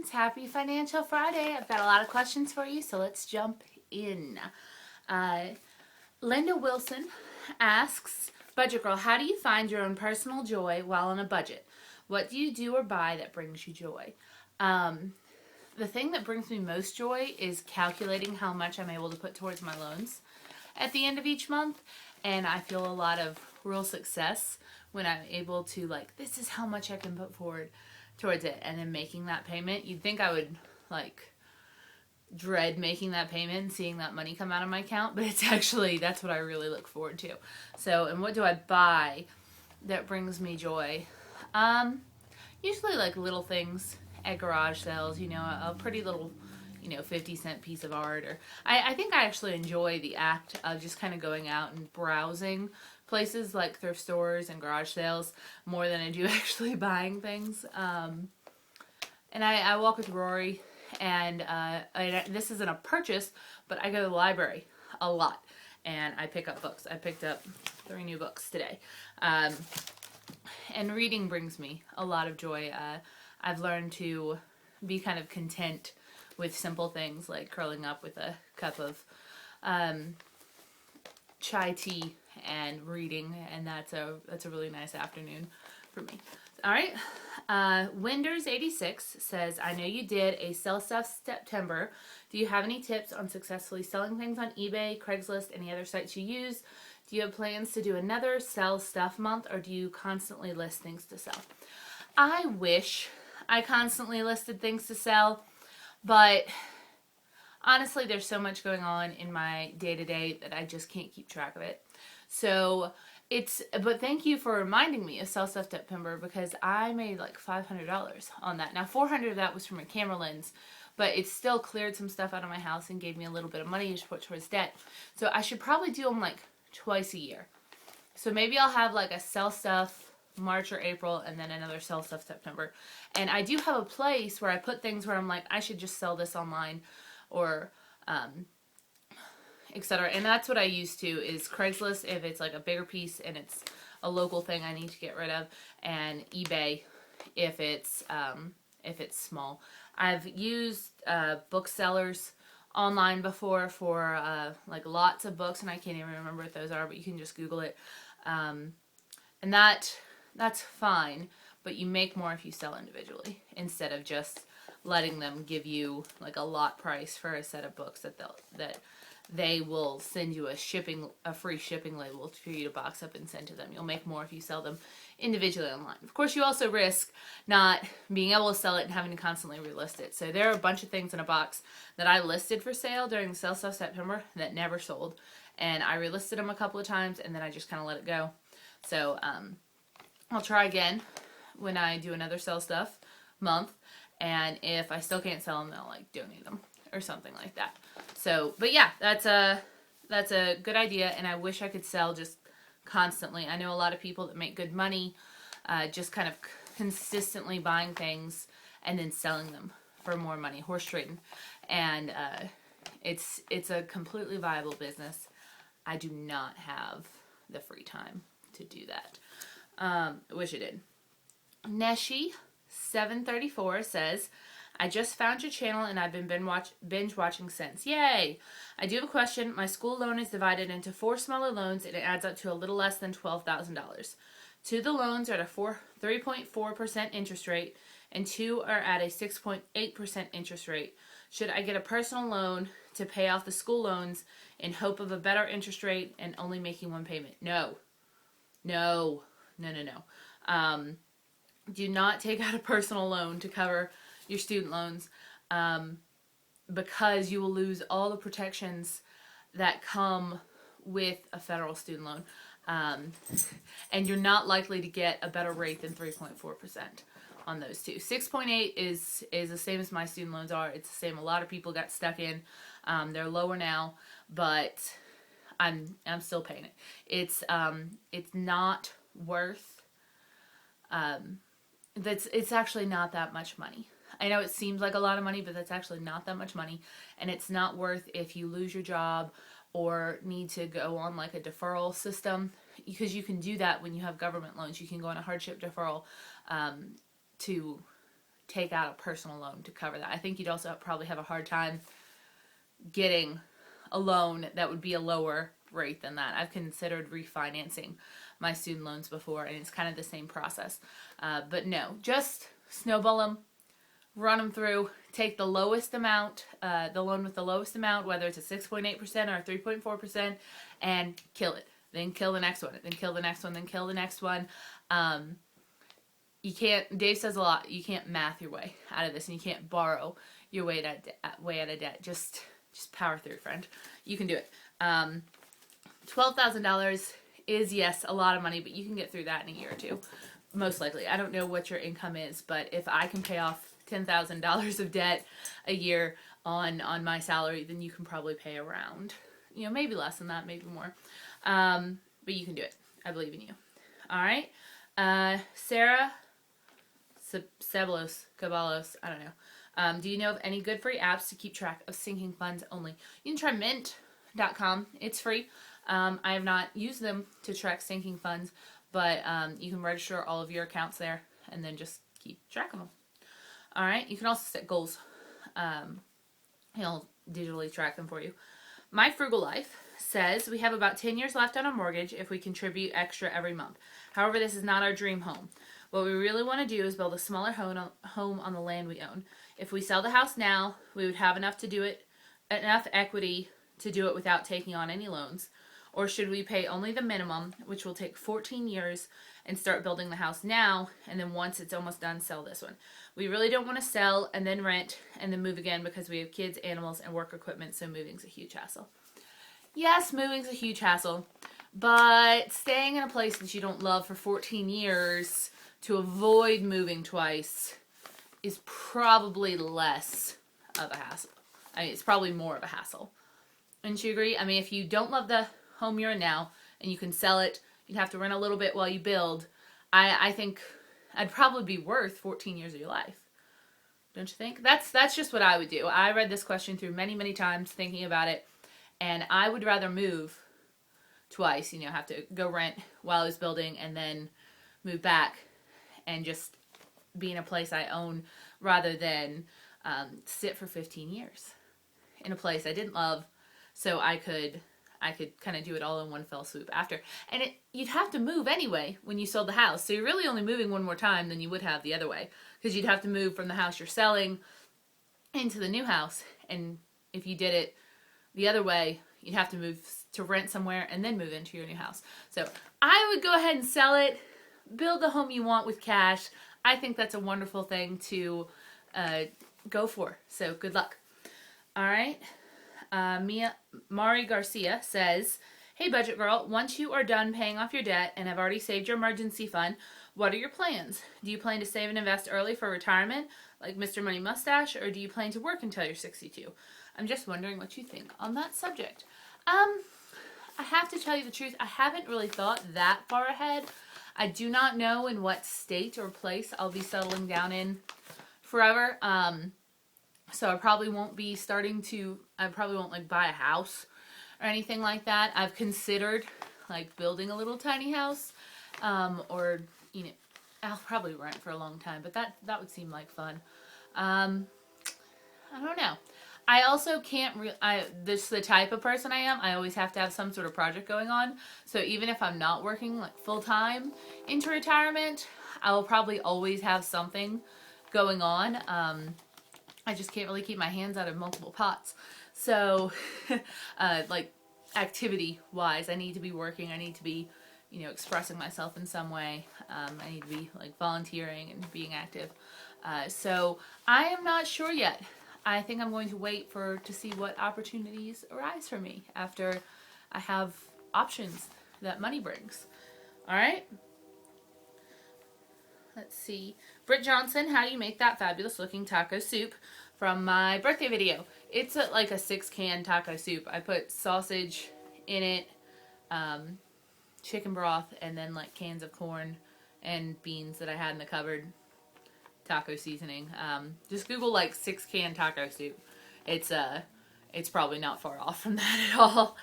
friends. Happy Financial Friday. I've got a lot of questions for you, so let's jump in. Uh, Linda Wilson asks, Budget Girl, how do you find your own personal joy while on a budget? What do you do or buy that brings you joy? The thing that brings me most joy is calculating how much I'm able to put towards my loans at the end of each month. And I feel a lot of real success when I'm able to, like, this is how much I can put forward towards it, and then making that payment. You'd think I would, like, dread making that payment and seeing that money come out of my account, but it's actually, that's what I really look forward to. So, and what do I buy that brings me joy? Usually, like, little things at garage sales, you know, a pretty little, 50-cent piece of art. Or I think I actually enjoy the act of just kind of going out and browsing places like thrift stores and garage sales more than I do actually buying things. And I walk with Rory, and this isn't a purchase, but I go to the library a lot, and I pick up books. I picked up 3 new books today. And reading brings me a lot of joy. I've learned to be kind of content with simple things like curling up with a cup of chai tea and reading, and that's a really nice afternoon for me. All right. Winders86 says, I know you did a sell stuff September. Do you have any tips on successfully selling things on eBay, Craigslist, any other sites you use? Do you have plans to do another sell stuff month, or do you constantly list things to sell? I wish I constantly listed things to sell, but honestly, there's so much going on in my day-to-day that I just can't keep track of it. So but thank you for reminding me of Sell Stuff September, because I made like $500 on that. Now, 400 of that was from a camera lens, but it still cleared some stuff out of my house and gave me a little bit of money to put towards debt. So I should probably do them like twice a year. So maybe I'll have like a Sell Stuff March or April, and then another Sell Stuff September. And I do have a place where I put things where I'm like, I should just sell this online, or etc. And that's what I use to, is Craigslist if it's like a bigger piece and it's a local thing I need to get rid of, and eBay if it's small. I've used booksellers online before for like lots of books, and I can't even remember what those are, but you can just Google it. And that's fine, but you make more if you sell individually instead of just letting them give you like a lot price for a set of books that they will send you a free shipping label for you to box up and send to them. You'll make more if you sell them individually online. Of course, you also risk not being able to sell it and having to constantly relist it. So there are a bunch of things in a box that I listed for sale during the Sell Stuff September that never sold, and I relisted them a couple of times, and then I just kind of let it go. So I'll try again when I do another Sell Stuff month, and if I still can't sell them, then I'll like donate them or something like that. So, but yeah, that's a good idea, and I wish I could sell just constantly. I know a lot of people that make good money just kind of consistently buying things and then selling them for more money, horse trading, and it's a completely viable business. I do not have the free time to do that. I wish I did. Neshi734 says, I just found your channel and I've been binge watching since. Yay! I do have a question. My school loan is divided into 4 smaller loans, and it adds up to a little less than $12,000. 2 of the loans are at a 3.4% interest rate, and 2 are at a 6.8% interest rate. Should I get a personal loan to pay off the school loans in hope of a better interest rate and only making 1 payment? No. Do not take out a personal loan to cover your student loans, because you will lose all the protections that come with a federal student loan, and you're not likely to get a better rate than 3.4% on those 2. 6.8 is the same as my student loans are. It's the same. A lot of people got stuck in. They're lower now, but I'm still paying it. It's not worth. It's actually not that much money. I know it seems like a lot of money, but that's actually not that much money, and it's not worth if you lose your job or need to go on like a deferral system, because you can do that when you have government loans. You can go on a hardship deferral to take out a personal loan to cover that. I think you'd also probably have a hard time getting a loan that would be a lower rate than that. I've considered refinancing my student loans before, and it's kind of the same process. But no, just snowball them, run them through, take the lowest amount, the loan with the lowest amount, whether it's a 6.8% or 3.4%, and kill it. Then kill the next one, then kill the next one, then kill the next one. You can't, Dave says a lot, you can't math your way out of this, and you can't borrow your way out of debt. Just power through, friend. You can do it. $12,000 is, yes, a lot of money, but you can get through that in a year or two, most likely. I don't know what your income is, but if I can pay off $10,000 of debt a year on my salary, then you can probably pay around, maybe less than that, maybe more. But you can do it. I believe in you. All right. Sarah Ceballos, I don't know. Do you know of any good free apps to keep track of sinking funds only? You can try mint.com. It's free. I have not used them to track sinking funds, but you can register all of your accounts there and then just keep track of them. All right. You can also set goals. He'll digitally track them for you. My Frugal Life says we have about 10 years left on our mortgage if we contribute extra every month. However, this is not our dream home. What we really want to do is build a smaller home on the land we own. If we sell the house now, we would have enough equity to do it without taking on any loans. Or should we pay only the minimum, which will take 14 years, and start building the house now, and then once it's almost done, sell this one? We really don't want to sell and then rent and then move again because we have kids, animals, and work equipment, so moving's a huge hassle. Yes, moving's a huge hassle, but staying in a place that you don't love for 14 years to avoid moving twice is probably less of a hassle. I mean, it's probably more of a hassle. Wouldn't you agree? I mean, if you don't love the home you're in now and you can sell it, you'd have to rent a little bit while you build. I think I'd probably be worth 14 years of your life. Don't you think? That's just what I would do. I read this question through many, many times thinking about it, and I would rather move twice, have to go rent while I was building and then move back and just be in a place I own rather than sit for 15 years in a place I didn't love, so I could kind of do it all in one fell swoop after. And you'd have to move anyway when you sold the house, so you're really only moving one more time than you would have the other way, because you'd have to move from the house you're selling into the new house, and if you did it the other way, you'd have to move to rent somewhere and then move into your new house. So I would go ahead and sell it, build the home you want with cash. I think that's a wonderful thing to go for. So good luck. All right. Mari Garcia says, hey, Budget Girl, once you are done paying off your debt and have already saved your emergency fund, what are your plans? Do you plan to save and invest early for retirement, like Mr. Money Mustache, or do you plan to work until you're 62? I'm just wondering what you think on that subject. I have to tell you the truth, I haven't really thought that far ahead. I do not know in what state or place I'll be settling down in forever. So I probably won't be I probably won't buy a house or anything like that. I've considered building a little tiny house, or, I'll probably rent for a long time, but that would seem like fun. I don't know. I also can't this is the type of person I am. I always have to have some sort of project going on. So even if I'm not working full time into retirement, I will probably always have something going on. I just can't really keep my hands out of multiple pots. So activity wise, I need to be working. I need to be, expressing myself in some way. I need to be volunteering and being active. So I am not sure yet. I think I'm going to wait to see what opportunities arise for me after I have options that money brings. All right. Let's see. Britt Johnson, how do you make that fabulous looking taco soup from my birthday video? It's a 6-can taco soup. I put sausage in it, chicken broth, and then cans of corn and beans that I had in the cupboard. Taco seasoning. Just Google 6-can taco soup. It's probably not far off from that at all.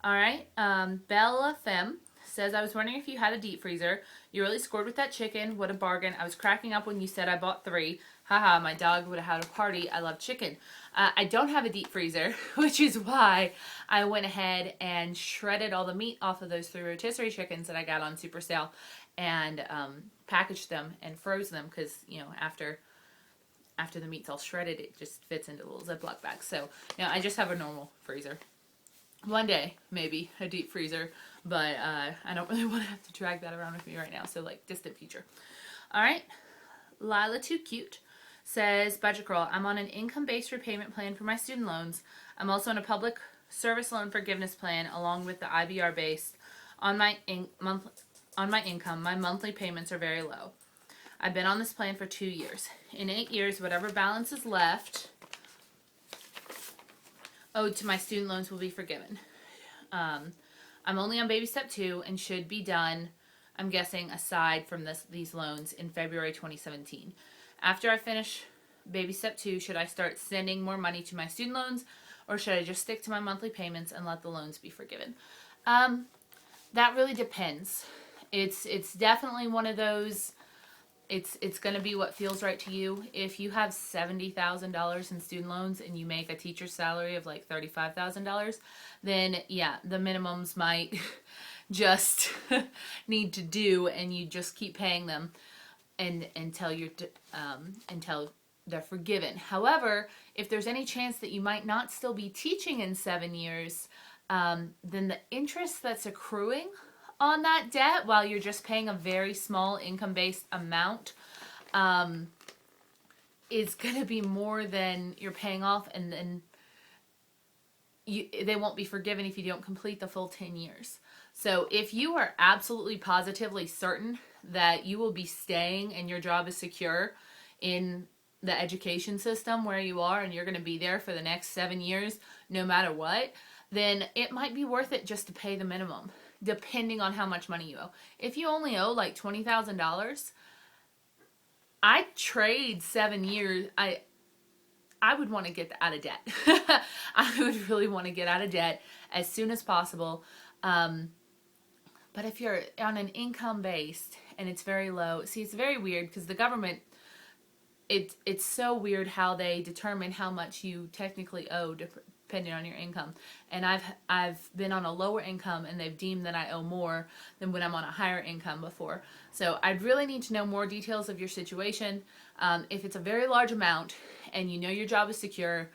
All right. Bella Femme says, I was wondering if you had a deep freezer. You really scored with that chicken. What a bargain. I was cracking up when you said I bought 3. Haha, my dog would have had a party. I love chicken. I don't have a deep freezer, which is why I went ahead and shredded all the meat off of those 3 rotisserie chickens that I got on super sale and packaged them and froze them because, you know, after the meat's all shredded, it just fits into little Ziploc bags. So, you know, I just have a normal freezer. One day, maybe, a deep freezer, but I don't really want to have to drag that around with me right now, so, like, distant future. All right, Lila Too Cute says, Budget Girl, I'm on an income-based repayment plan for my student loans. I'm also on a public service loan forgiveness plan along with the IBR based on my income. My monthly payments are very low. I've been on this plan for 2 years. In 8 years, whatever balance is left owed to my student loans will be forgiven. I'm only on baby step 2 and should be done, I'm guessing, aside from these loans in February 2017. After I finish baby step 2, should I start sending more money to my student loans, or should I just stick to my monthly payments and let the loans be forgiven? That really depends. It's definitely one of those, it's going to be what feels right to you. If you have $70,000 in student loans and you make a teacher's salary of like $35,000, then yeah, the minimums might just need to do, and you just keep paying them until they're forgiven. However, if there's any chance that you might not still be teaching in 7 years, then the interest that's accruing on that debt while you're just paying a very small income-based amount is going to be more than you're paying off, and then they won't be forgiven if you don't complete the full 10 years. So if you are absolutely positively certain that you will be staying and your job is secure in the education system where you are, and you're going to be there for the next 7 years no matter what, then it might be worth it just to pay the minimum, depending on how much money you owe. If you only owe like $20,000, I'd trade 7 years. I would want to get out of debt. I would really want to get out of debt as soon as possible. But if you're on an income based and it's very low, see, it's very weird because the government, it's so weird how they determine how much you technically owe depending on your income. And I've been on a lower income and they've deemed that I owe more than when I'm on a higher income before. So I'd really need to know more details of your situation. If it's a very large amount and you know your job is secure,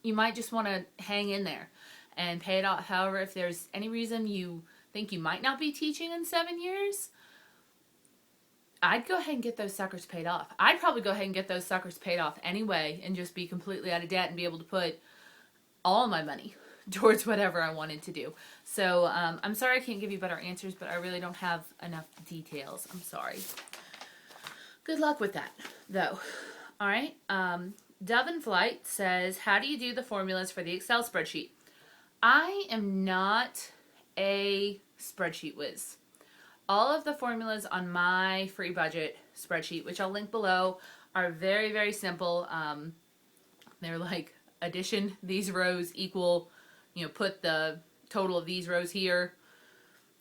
you might just want to hang in there and pay it off. However, if there's any reason you think you might not be teaching in 7 years, I'd go ahead and get those suckers paid off. I'd probably go ahead and get those suckers paid off anyway and just be completely out of debt and be able to put all my money towards whatever I wanted to do. So I'm sorry I can't give you better answers, but I really don't have enough details. I'm sorry. Good luck with that, though. All right. Dove in Flight says, how do you do the formulas for the Excel spreadsheet? I am not a spreadsheet whiz. All of the formulas on my free budget spreadsheet, which I'll link below, are very, very simple. They're like addition, these rows equal, put the total of these rows here,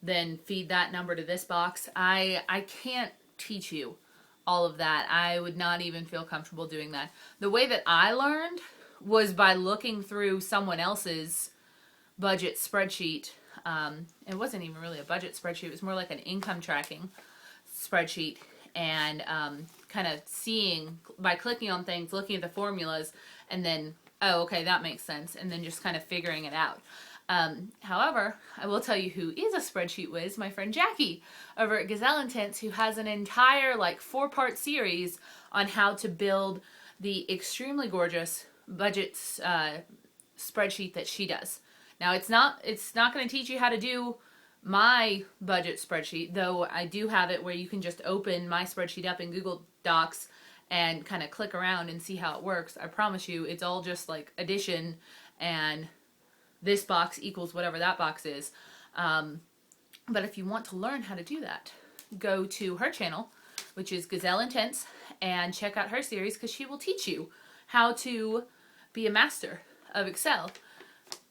then feed that number to this box. I can't teach you all of that. I would not even feel comfortable doing that. The way that I learned was by looking through someone else's budget spreadsheet. It wasn't even really a budget spreadsheet. It was more like an income tracking spreadsheet, and kind of seeing by clicking on things, looking at the formulas, and then, oh, okay, that makes sense, and then just kind of figuring it out. However, I will tell you who is a spreadsheet whiz, my friend Jackie over at Gazelle Intense, who has an entire 4-part series on how to build the extremely gorgeous budget spreadsheet that she does. Now, it's not going to teach you how to do my budget spreadsheet, though I do have it where you can just open my spreadsheet up in Google Docs and kind of click around and see how it works. I promise you, it's all just like addition and this box equals whatever that box is. But if you want to learn how to do that, go to her channel, which is Gazelle Intense, and check out her series because she will teach you how to be a master of Excel.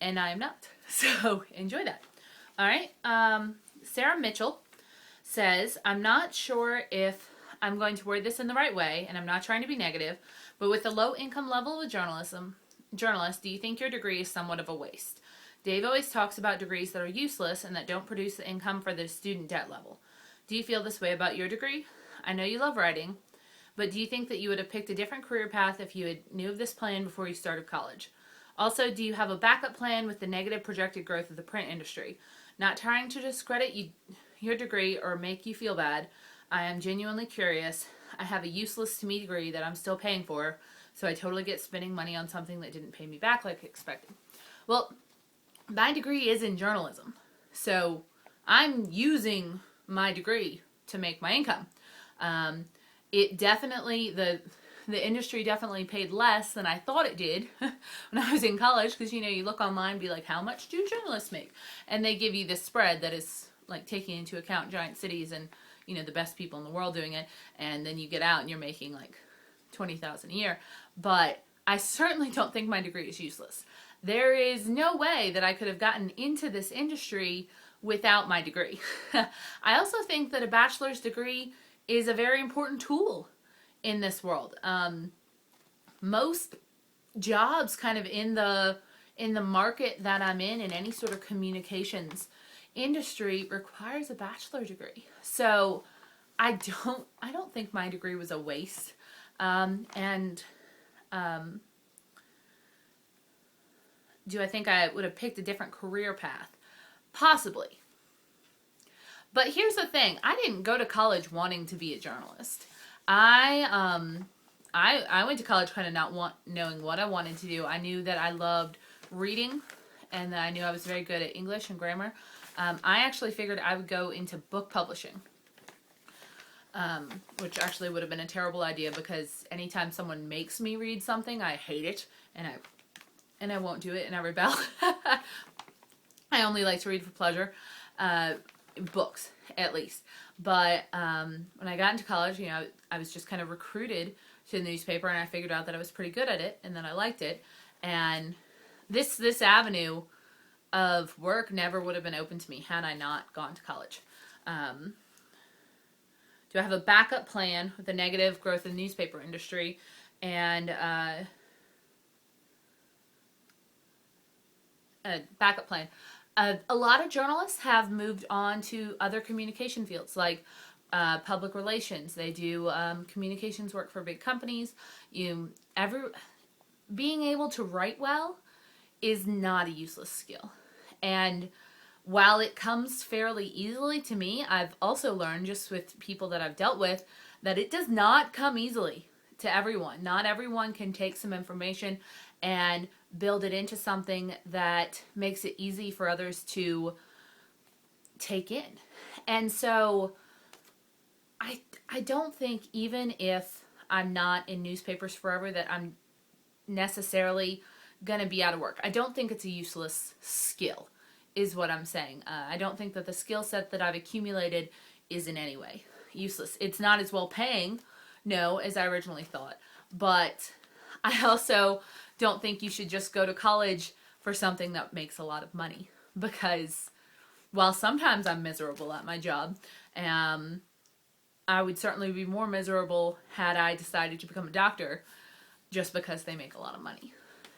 And I am not. So enjoy that. All right. Sarah Mitchell says, I'm not sure if I'm going to word this in the right way, and I'm not trying to be negative, but with the low income level of journalist, do you think your degree is somewhat of a waste? Dave always talks about degrees that are useless and that don't produce the income for the student debt level. Do you feel this way about your degree? I know you love writing, but do you think that you would have picked a different career path if you had knew of this plan before you started college? Also, do you have a backup plan with the negative projected growth of the print industry? Not trying to discredit your degree or make you feel bad. I am genuinely curious. I have a useless to me degree that I'm still paying for, so I totally get spending money on something that didn't pay me back like expected. Well, my degree is in journalism, so I'm using my degree to make my income. It definitely, the industry definitely paid less than I thought it did when I was in college, because, you know, you look online and be like, how much do journalists make? And they give you this spread that is like taking into account giant cities and, you know, the best people in the world doing it, and then you get out and you're making like $20,000 a year. But I certainly don't think my degree is useless. There is no way that I could have gotten into this industry without my degree. I also think that a bachelor's degree is a very important tool in this world. Most jobs kind of in the market that I'm in any sort of communications industry requires a bachelor degree. So I don't think my degree was a waste. Do I think I would have picked a different career path? Possibly. But here's the thing. I didn't go to college wanting to be a journalist. I went to college kind of not knowing what I wanted to do. I knew that I loved reading, and that I knew I was very good at English and grammar. I actually figured I would go into book publishing, which actually would have been a terrible idea, because anytime someone makes me read something, I hate it, and I won't do it, and I rebel. I only like to read for pleasure, books at least. But when I got into college, you know, I was just kind of recruited to the newspaper, and I figured out that I was pretty good at it, and that I liked it. And this avenue of work never would have been open to me had I not gone to college. Do I have a backup plan with the negative growth of the newspaper industry? And a backup plan. A lot of journalists have moved on to other communication fields, like public relations. They do communications work for big companies. Being able to write well is not a useless skill. And while it comes fairly easily to me, I've also learned, just with people that I've dealt with, that it does not come easily to everyone. Not everyone can take some information and build it into something that makes it easy for others to take in. And so I don't think, even if I'm not in newspapers forever, that I'm necessarily going to be out of work. I don't think it's a useless skill, is what I'm saying. I don't think that the skill set that I've accumulated is in any way useless. It's not as well paying, no, as I originally thought. But I also don't think you should just go to college for something that makes a lot of money. Because while sometimes I'm miserable at my job, I would certainly be more miserable had I decided to become a doctor, just because they make a lot of money.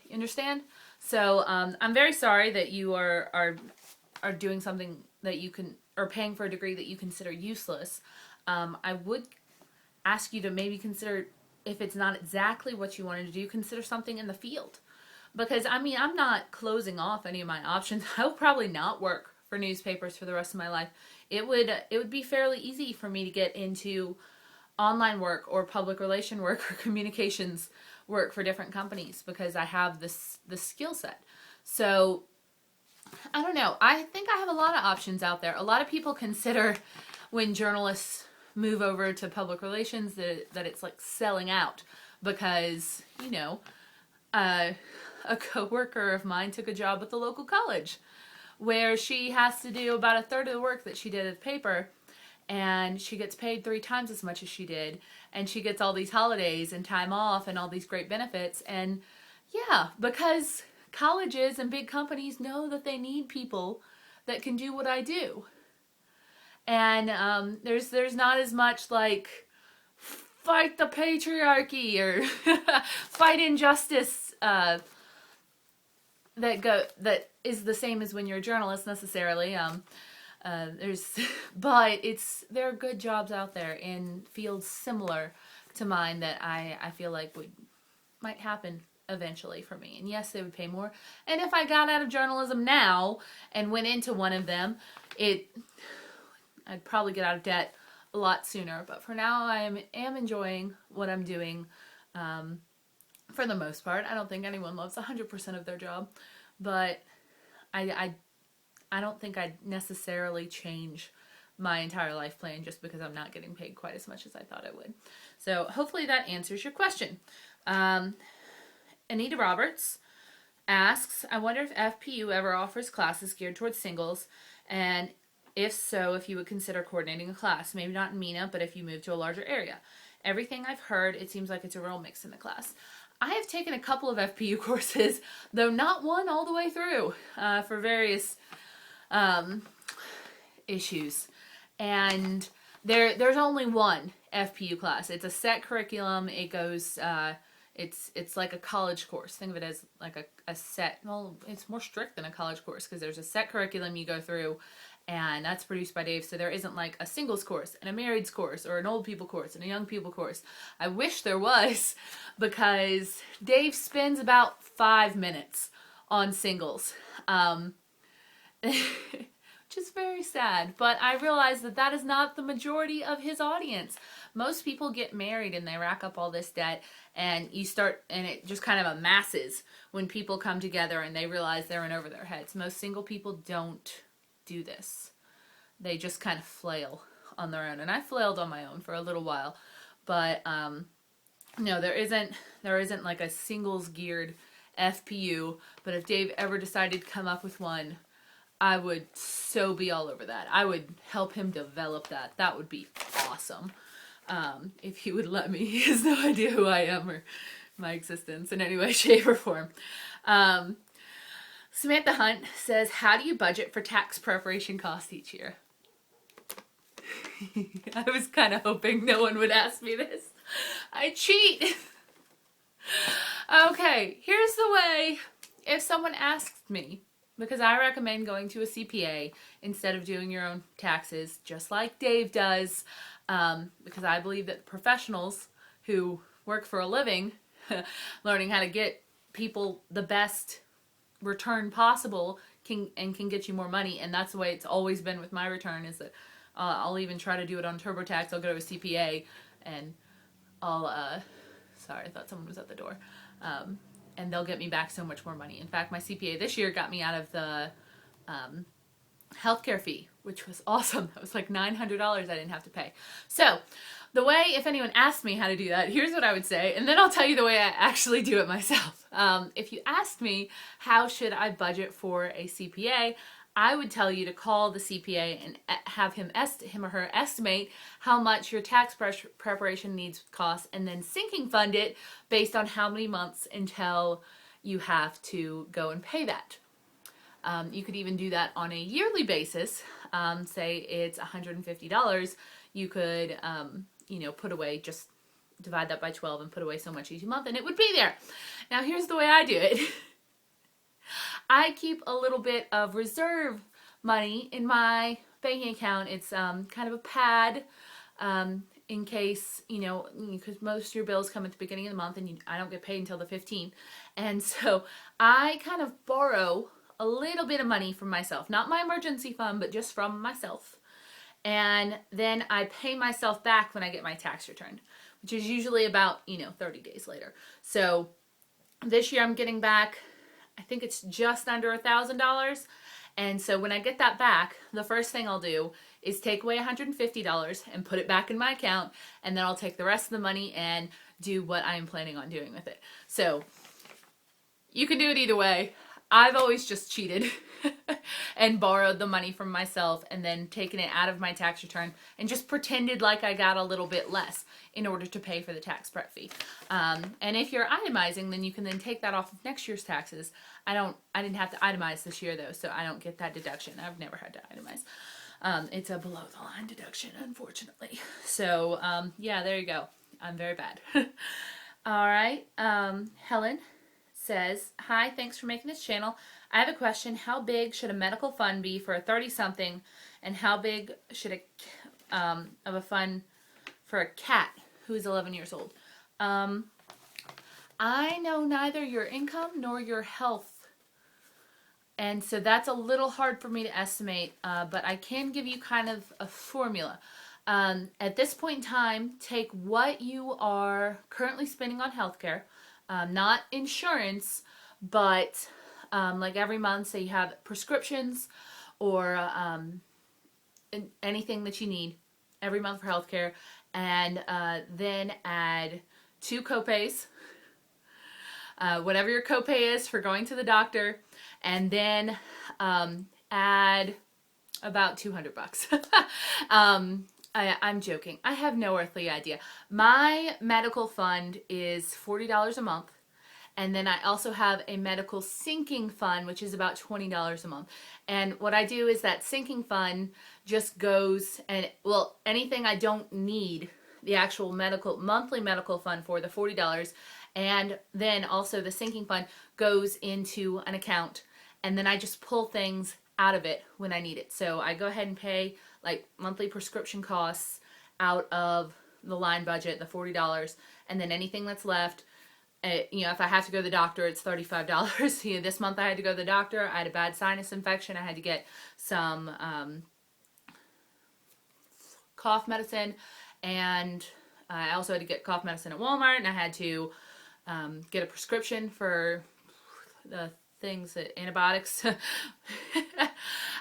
You understand? So I'm very sorry that you are doing something that you can, or paying for a degree that you consider useless. I would ask you to maybe consider, if it's not exactly what you wanted to do, consider something in the field. Because, I mean, I'm not closing off any of my options. I'll probably not work for newspapers for the rest of my life. It would be fairly easy for me to get into online work or public relation work or communications work for different companies, because I have the skill set. So I don't know. I think I have a lot of options out there. A lot of people consider, when journalists move over to public relations, that it's like selling out, because, you know, a coworker of mine took a job at the local college where she has to do about a third of the work that she did at the paper, and she gets paid 3 times as much as she did, and she gets all these holidays and time off and all these great benefits. And yeah, because colleges and big companies know that they need people that can do what I do. And there's not as much like fight the patriarchy or fight injustice that is the same as when you're a journalist necessarily. But there are good jobs out there in fields similar to mine that I feel like might happen eventually for me. And yes, they would pay more. And if I got out of journalism now and went into one of them, I'd probably get out of debt a lot sooner. But for now, I am enjoying what I'm doing. For the most part, I don't think anyone loves 100% of their job, but I don't think I'd necessarily change my entire life plan just because I'm not getting paid quite as much as I thought I would. So hopefully that answers your question. Anita Roberts asks, I wonder if FPU ever offers classes geared towards singles, and if so, if you would consider coordinating a class. Maybe not in Mena, but if you move to a larger area. Everything I've heard, it seems like it's a real mix in the class. I have taken a couple of FPU courses, though not one all the way through, for various issues. And there's only one FPU class. It's a set curriculum. It goes, it's like a college course. Think of it as like a set, well, it's more strict than a college course because there's a set curriculum you go through, and that's produced by Dave. So there isn't like a singles course and a marrieds course or an old people course and a young people course. I wish there was, because Dave spends about 5 minutes on singles. Which is very sad, but I realize that is not the majority of his audience. Most people get married and they rack up all this debt, and it just kind of amasses when people come together and they realize they're in over their heads. Most single people don't do this. They just kind of flail on their own, and I flailed on my own for a little while, but no, there isn't like a singles geared FPU, but if Dave ever decided to come up with one, I would so be all over that. I would help him develop that. That would be awesome. If he would let me. He has no idea who I am or my existence in any way, shape, or form. Samantha Hunt says, how do you budget for tax preparation costs each year? I was kind of hoping no one would ask me this. I cheat. Okay, here's the way. If someone asks me, because I recommend going to a CPA instead of doing your own taxes, just like Dave does, because I believe that professionals who work for a living, learning how to get people the best return possible can get you more money, and that's the way it's always been with my return, is that I'll even try to do it on TurboTax. I'll go to a CPA and I'll, sorry, I thought someone was at the door. And they'll get me back so much more money. In fact, my CPA this year got me out of the healthcare fee, which was awesome. That was like $900 I didn't have to pay. So the way, if anyone asked me how to do that, here's what I would say, and then I'll tell you the way I actually do it myself. If you asked me how should I budget for a CPA, I would tell you to call the CPA and have him or her estimate how much your tax preparation needs cost, and then sinking fund it based on how many months until you have to go and pay that. You could even do that on a yearly basis. Say it's $150. You could, put away, just divide that by 12 and put away so much each month, and it would be there. Now, here's the way I do it. I keep a little bit of reserve money in my banking account. It's kind of a pad in case, because most of your bills come at the beginning of the month, and I don't get paid until the 15th. And so I kind of borrow a little bit of money from myself, not my emergency fund, but just from myself. And then I pay myself back when I get my tax return, which is usually about, 30 days later. So this year I'm getting back, I think it's just under $1,000. And so when I get that back, the first thing I'll do is take away $150 and put it back in my account. And then I'll take the rest of the money and do what I'm planning on doing with it. So you can do it either way. I've always just cheated and borrowed the money from myself and then taken it out of my tax return and just pretended like I got a little bit less in order to pay for the tax prep fee. And if you're itemizing, then you can then take that off of next year's taxes. I didn't have to itemize this year though, so I don't get that deduction. I've never had to itemize. It's a below the line deduction, unfortunately. So yeah, there you go. I'm very bad. All right. Helen says, "Hi, thanks for making this channel. I have a question. How big should a medical fund be for a 30-something, and how big should of a fund for a cat who's 11 years old?" I know neither your income nor your health, and so that's a little hard for me to estimate, but I can give you kind of a formula. At this point in time, take what you are currently spending on healthcare, not insurance, but like every month, say you have prescriptions or anything that you need every month for healthcare, and then add 2 copays, whatever your copay is for going to the doctor, and then add about $200. I'm joking. I have no earthly idea. My medical fund is $40 a month. And then I also have a medical sinking fund, which is about $20 a month. And what I do is that sinking fund just goes, and well, anything I don't need, the actual monthly medical fund for the $40, and then also the sinking fund goes into an account, and then I just pull things out of it when I need it. So I go ahead and pay like monthly prescription costs out of the line budget, the $40, and then anything that's left, if I have to go to the doctor, it's $35. This month I had to go to the doctor. I had a bad sinus infection. I had to get some cough medicine, and I also had to get cough medicine at Walmart, and I had to get a prescription for the things that antibiotics.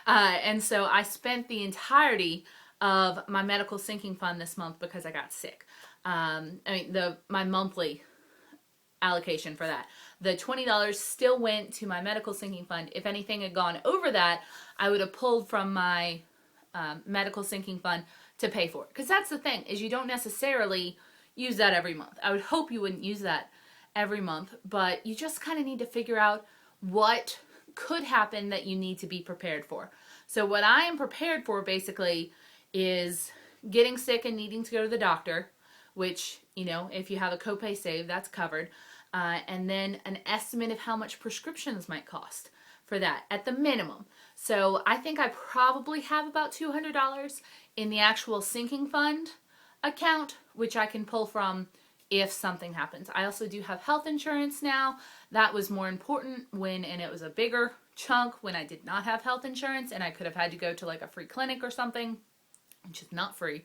And so I spent the entirety of my medical sinking fund this month because I got sick. My monthly allocation for that. The $20 still went to my medical sinking fund. If anything had gone over that, I would have pulled from my medical sinking fund to pay for it. Because that's the thing, is you don't necessarily use that every month. I would hope you wouldn't use that every month, but you just kind of need to figure out what could happen that you need to be prepared for. So what I am prepared for basically is getting sick and needing to go to the doctor, which, if you have a copay save, that's covered. And then an estimate of how much prescriptions might cost for that at the minimum. So I think I probably have about $200 in the actual sinking fund account, which I can pull from if something happens. I also do have health insurance now. That was more important and it was a bigger chunk when I did not have health insurance, and I could have had to go to like a free clinic or something, which is not free.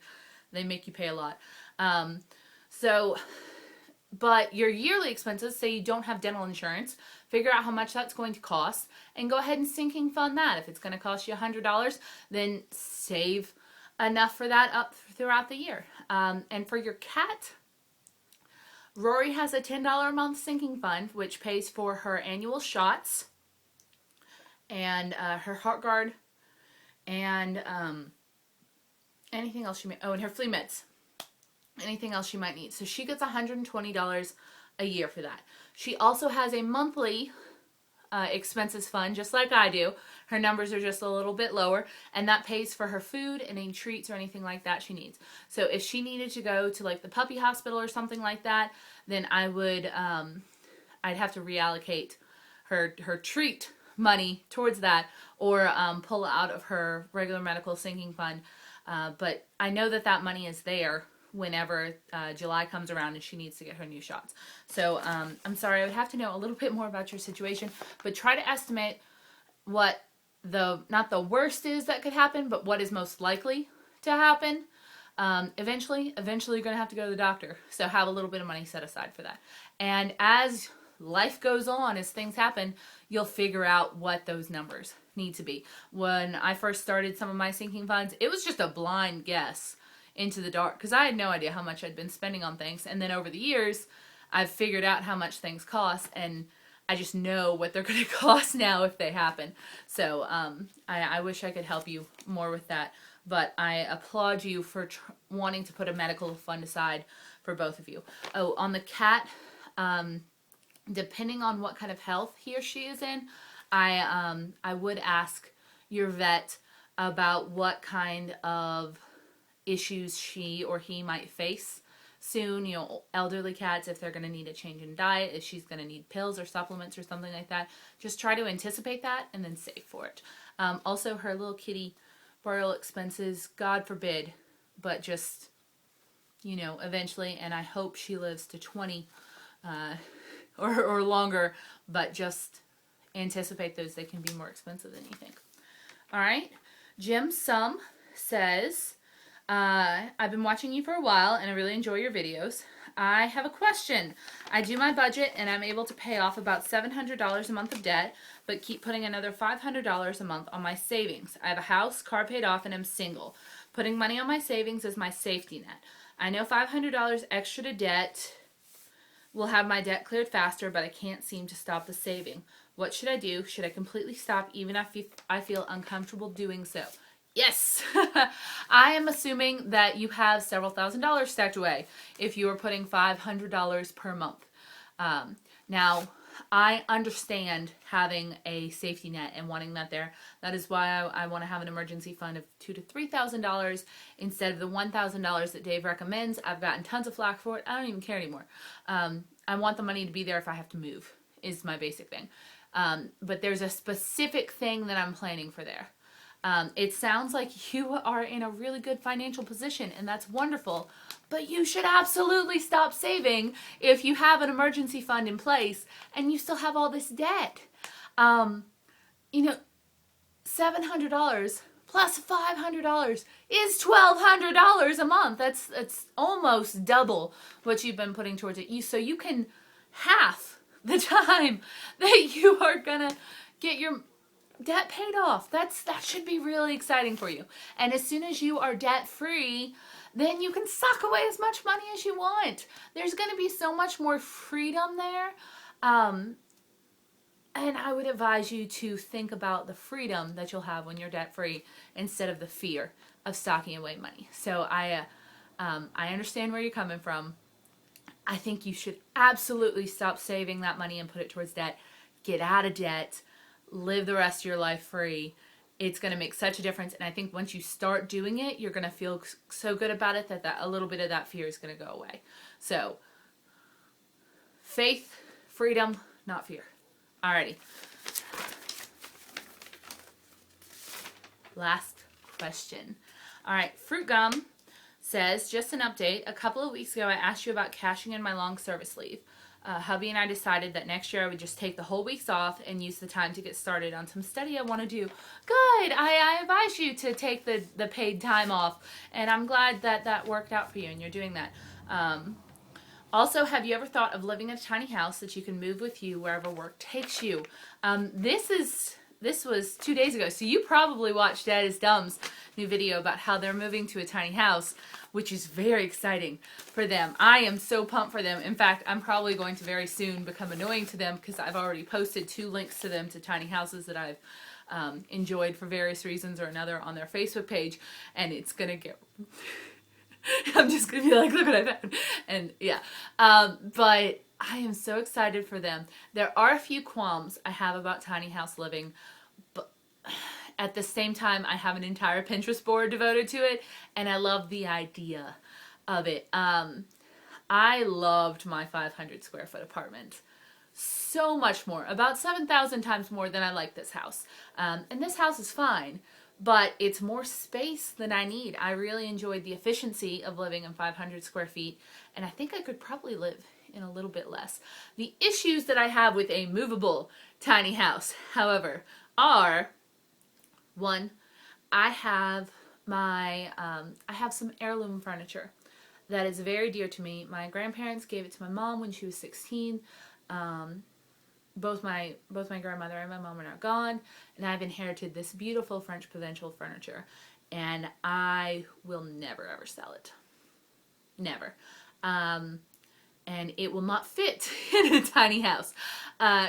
They make you pay a lot. But your yearly expenses, say you don't have dental insurance, figure out how much that's going to cost and go ahead and sinking fund that. If it's going to cost you $100, then save enough for that up throughout the year. And for your cat, Rory has a $10 a month sinking fund, which pays for her annual shots and her heart guard and anything else she may, and her flea meds. Anything else she might need. So she gets $120 a year for that. She also has a monthly expenses fund, just like I do. Her numbers are just a little bit lower, and that pays for her food and any treats or anything like that she needs. So if she needed to go to like the puppy hospital or something like that, then I would, I'd have to reallocate her treat money towards that, or pull out of her regular medical sinking fund. But I know that money is there whenever July comes around and she needs to get her new shots. So I'm sorry, I would have to know a little bit more about your situation, but try to estimate what not the worst is that could happen, but what is most likely to happen. Eventually you're going to have to go to the doctor. So have a little bit of money set aside for that. And as life goes on, as things happen, you'll figure out what those numbers need to be. When I first started some of my sinking funds, it was just a blind guess into the dark because I had no idea how much I'd been spending on things. And then over the years, I've figured out how much things cost, and I just know what they're going to cost now if they happen. So I wish I could help you more with that, but I applaud you for wanting to put a medical fund aside for both of you. Oh, on the cat, depending on what kind of health he or she is in, I would ask your vet about what kind of issues she or he might face soon, you know, elderly cats, if they're going to need a change in diet, if she's going to need pills or supplements or something like that, just try to anticipate that and then save for it. Also, her little kitty burial expenses, God forbid, but just, you know, eventually, and I hope she lives to 20 or longer, but just anticipate those. They can be more expensive than you think. All right. Jim Sum says, I've been watching you for a while and I really enjoy your videos. I have a question. I do my budget and I'm able to pay off about $700 a month of debt, but keep putting another $500 a month on my savings. I have a house, car paid off, and I'm single. Putting money on my savings is my safety net. I know $500 extra to debt will have my debt cleared faster, but I can't seem to stop the saving. What should I do? Should I completely stop even if I feel uncomfortable doing so? Yes! I am assuming that you have several $1,000s stacked away if you are putting $500 per month. Now, I understand having a safety net and wanting that there. That is why I want to have an emergency fund of $2,000 to $3,000 instead of the $1,000 that Dave recommends. I've gotten tons of flack for it. I don't even care anymore. I want the money to be there if I have to move, is my basic thing. But there's a specific thing that I'm planning for there. It sounds like you are in a really good financial position, and that's wonderful, but you should absolutely stop saving if you have an emergency fund in place and you still have all this debt. You know, $700 plus $500 is $1,200 a month. That's almost double what you've been putting towards it. So you can half the time that you are gonna get your debt paid off. That should be really exciting for you. And as soon as you are debt free, then you can sock away as much money as you want. There's going to be so much more freedom there. And I would advise you to think about the freedom that you'll have when you're debt free instead of the fear of stocking away money. So I understand where you're coming from. I think you should absolutely stop saving that money and put it towards debt. Get out of debt. Live the rest of your life free. It's going to make such a difference. And I think once you start doing it, you're going to feel so good about it that a little bit of that fear is going to go away. So, faith, freedom, not fear. Alrighty. Last question. Alright, Fruit Gum says, just an update. A couple of weeks ago, I asked you about cashing in my long service leave. Hubby and I decided that next year I would just take the whole weeks off and use the time to get started on some study I want to do. Good! I advise you to take the paid time off, and I'm glad that worked out for you and you're doing that. Also, have you ever thought of living in a tiny house that you can move with you wherever work takes you? This was 2 days ago, so you probably watched Dad is Dumb's new video about how they're moving to a tiny house, which is very exciting for them. I am so pumped for them. In fact, I'm probably going to very soon become annoying to them because I've already posted 2 links to them to tiny houses that I've enjoyed for various reasons or another on their Facebook page, and it's going to get... I'm just going to be like, look what I found. And yeah, but I am so excited for them. There are a few qualms I have about tiny house living, but at the same time, I have an entire Pinterest board devoted to it, and I love the idea of it. I loved my 500 square foot apartment so much more, about 7,000 times more than I like this house. And this house is fine, but it's more space than I need. I really enjoyed the efficiency of living in 500 square feet, and I think I could probably live in a little bit less. The issues that I have with a movable tiny house, however, are, one, I have some heirloom furniture that is very dear to me. My grandparents gave it to my mom when she was 16. Both my grandmother and my mom are now gone, and I've inherited this beautiful French provincial furniture, and I will never ever sell it. Never. And it will not fit in a tiny house.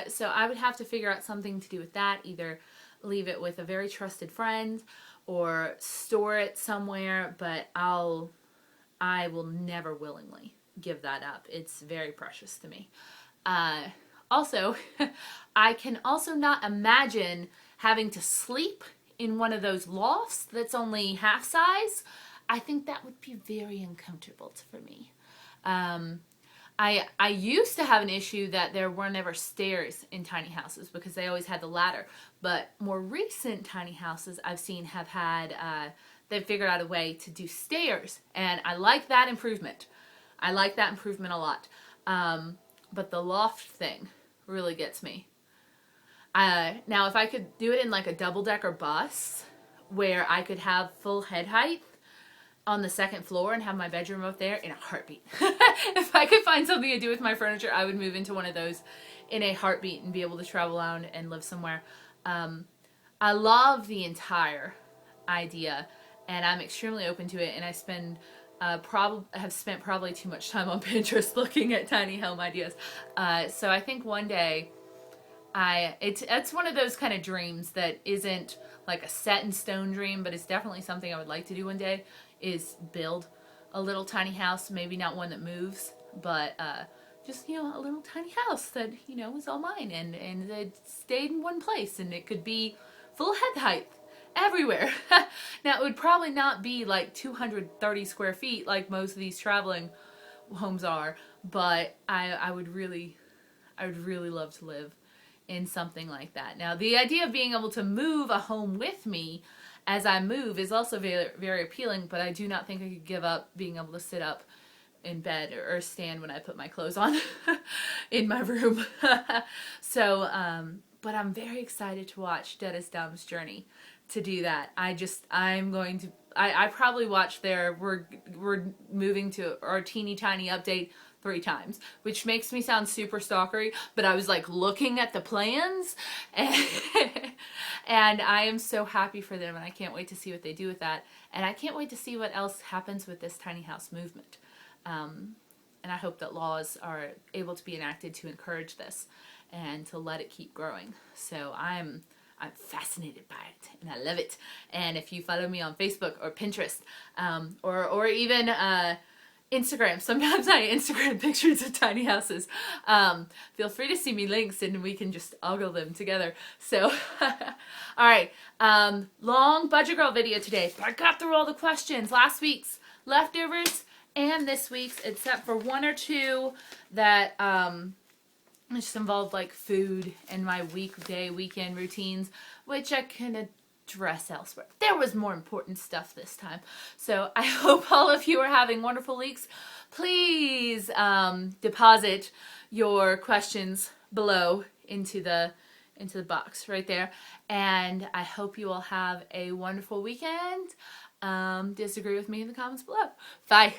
So I would have to figure out something to do with that, either leave it with a very trusted friend or store it somewhere, but I will never willingly give that up. It's very precious to me. Also, I can also not imagine having to sleep in one of those lofts that's only half size. I think that would be very uncomfortable for me. I used to have an issue that there were never stairs in tiny houses because they always had the ladder. But more recent tiny houses I've seen have had, they've figured out a way to do stairs. And I like that improvement. I like that improvement a lot. But the loft thing really gets me. Now, if I could do it in like a double-decker bus where I could have full head height on the second floor and have my bedroom up there, in a heartbeat. If I could find something to do with my furniture, I would move into one of those in a heartbeat and be able to travel around and live somewhere. I love the entire idea, and I'm extremely open to it, and I have spent probably too much time on Pinterest looking at tiny home ideas. So I think one day it's one of those kind of dreams that isn't like a set in stone dream, but it's definitely something I would like to do one day, is build a little tiny house. Maybe not one that moves, but just, you know, a little tiny house that, you know, is all mine, and it stayed in one place, and it could be full head height everywhere. Now, it would probably not be like 230 square feet like most of these traveling homes are, but I would really love to live in something like that. Now, the idea of being able to move a home with me as I move is also very, very appealing, but I do not think I could give up being able to sit up in bed or stand when I put my clothes on in my room. So, but I'm very excited to watch Dennis Dumb's journey to do that. I probably watched we're moving to our teeny tiny update 3 times, which makes me sound super stalkery, but I was like looking at the plans, and I am so happy for them, and I can't wait to see what they do with that, and I can't wait to see what else happens with this tiny house movement. And I hope that laws are able to be enacted to encourage this and to let it keep growing. So I'm fascinated by it, and I love it. And if you follow me on Facebook or Pinterest, or even Instagram, sometimes I Instagram pictures of tiny houses. Feel free to see me links, and we can just ogle them together. So, all right, long Budget Girl video today, but I got through all the questions. Last week's leftovers and this week's, except for 1 or 2 that just involved like food and my weekend routines, which I can address elsewhere. There was more important stuff this time. So I hope all of you are having wonderful weeks. Please deposit your questions below into the box right there. And I hope you all have a wonderful weekend. Disagree with me in the comments below. Bye.